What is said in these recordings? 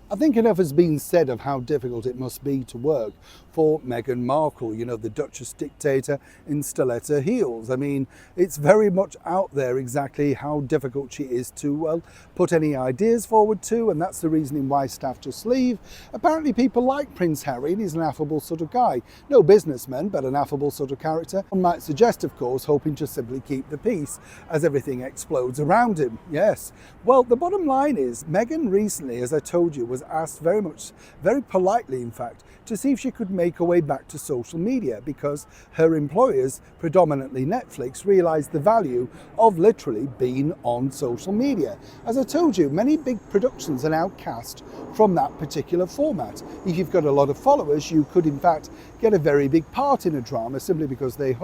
I think enough has been said of how difficult it must be to work for Meghan Markle, you know, the Duchess dictator in stiletto heels. I mean, it's very much out there exactly how difficult she is to, well, put any ideas forward to, and that's the reasoning why staff just leave. Apparently people like Prince Harry, and he's an affable sort of guy. No businessman, but an affable sort of character. One might suggest, of course, hoping to simply keep the peace as everything explodes around him. Yes. Well, the bottom line is, Meghan recently, as I told you, was asked very politely in fact, to see if she could make her way back to social media because her employers, predominantly Netflix, realised the value of literally being on social media. As I told you, many big productions are now cast from that particular format. If you've got a lot of followers, you could in fact get a very big part in a drama simply because they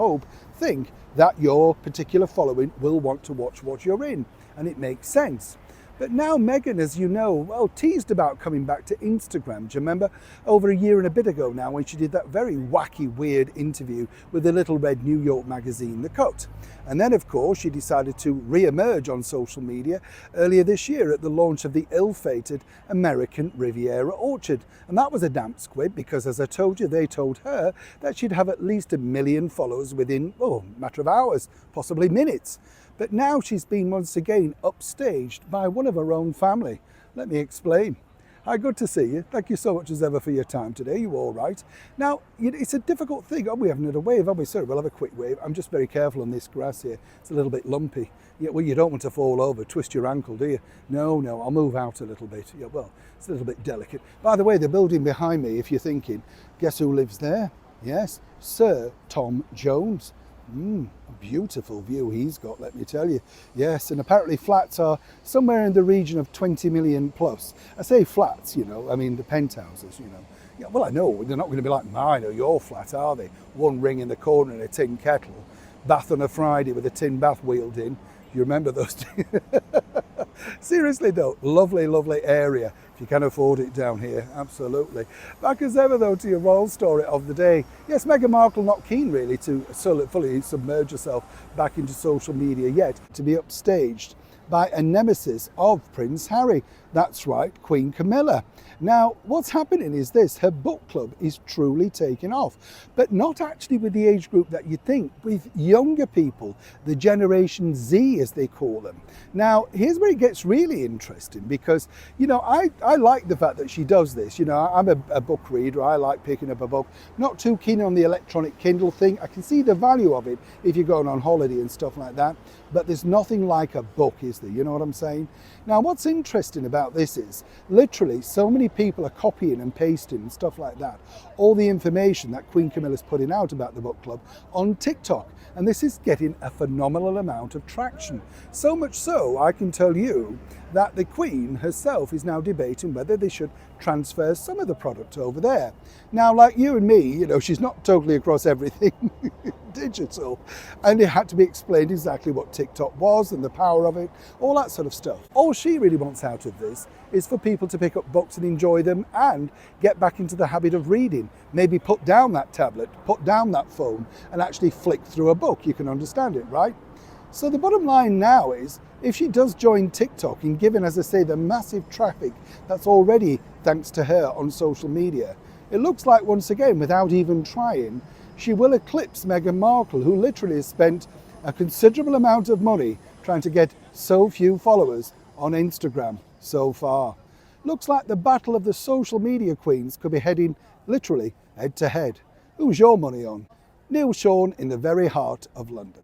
think that your particular following will want to watch what you're in, and it makes sense. But now Meghan, as you know, well, teased about coming back to Instagram. Do you remember over a year and a bit ago now when she did that very wacky, weird interview with the little red New York magazine, The Cut? And then, of course, she decided to re-emerge on social media earlier this year at the launch of the ill-fated American Riviera Orchard. And that was a damp squib because, as I told you, they told her that she'd have at least 1 million followers within, a matter of hours, possibly minutes. But now she's been once again upstaged by one of her own family. Let me explain. Hi, good to see you. Thank you so much as ever for your time today. You all right? Now, it's a difficult thing. Oh, we haven't had a wave, have we? Sorry, we'll have a quick wave. I'm just very careful on this grass here. It's a little bit lumpy. Yeah, well, you don't want to fall over, twist your ankle, do you? No, I'll move out a little bit. Yeah, well, it's a little bit delicate. By the way, the building behind me, if you're thinking, guess who lives there? Yes, Sir Tom Jones. A beautiful view he's got, let me tell you. Yes, and apparently flats are somewhere in the region of 20 million plus. I say flats, you know, I mean the penthouses, you know. Yeah, well, I know, they're not going to be like mine or your flat, are they? One ring in the corner and a tin kettle. Bath on a Friday with a tin bath wheeled in. You remember those days? Seriously though, lovely, lovely area. If you can afford it down here, absolutely. Back as ever though to your royal story of the day. Yes, Meghan Markle not keen really to fully submerge herself back into social media yet, to be upstaged by a nemesis of Prince Harry. That's right, Queen Camilla. Now, what's happening is this, her book club is truly taking off, but not actually with the age group that you think, with younger people, the Generation Z as they call them. Now, here's where it gets really interesting because, you know, I like the fact that she does this. You know, I'm a book reader, I like picking up a book, not too keen on the electronic Kindle thing. I can see the value of it if you're going on holiday and stuff like that, but there's nothing like a book, is there? You know what I'm saying? Now, what's interesting about this is literally so many people are copying and pasting and stuff like that, all the information that Queen Camilla's putting out about the book club on TikTok. And this is getting a phenomenal amount of traction. So much so, I can tell you that the Queen herself is now debating whether they should transfer some of the product over there. Now, like you and me, you know, she's not totally across everything digital, and it had to be explained exactly what TikTok was and the power of it, all that sort of stuff. All she really wants out of this is for people to pick up books and enjoy them and get back into the habit of reading. Maybe put down that tablet, put down that phone and actually flick through a book. You can understand it, right? So the bottom line now is, if she does join TikTok and given, as I say, the massive traffic that's already thanks to her on social media, it looks like once again, without even trying, she will eclipse Meghan Markle, who literally has spent a considerable amount of money trying to get so few followers on Instagram so far. Looks like the battle of the social media queens could be heading literally head to head. Who's your money on? Neil Sean in the very heart of London.